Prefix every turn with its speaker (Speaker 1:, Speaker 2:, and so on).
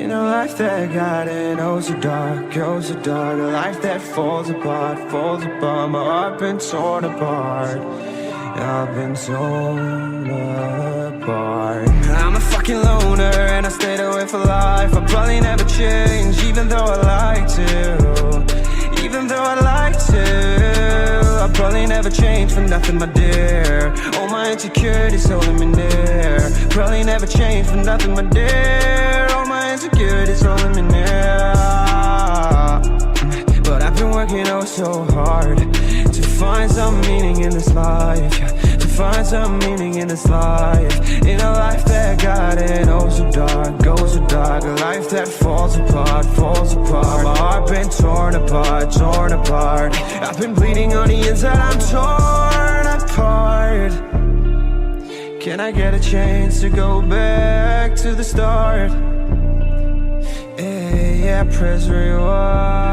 Speaker 1: In a life that got it, oh so dark, oh so dark. A life that falls apart, falls apart. My heart been torn apart, I've been torn apart. I'm a fucking loner and I stayed away for life. I'll probably never change, even though I like to. Even though I like to, I'll probably never change for nothing, my dear. All my insecurities holding me near. Probably never change for nothing, my dear. All my insecurities holding me near. But I've been working oh so hard to find some meaning in this life, to find some meaning in this life. In a life that got it oh so dark, goes so dark. A life that falls apart, falls apart. My heart been torn apart, torn apart. I've been bleeding on the inside, I'm torn apart. Can I get a chance to go back to the start? Yeah, press rewind.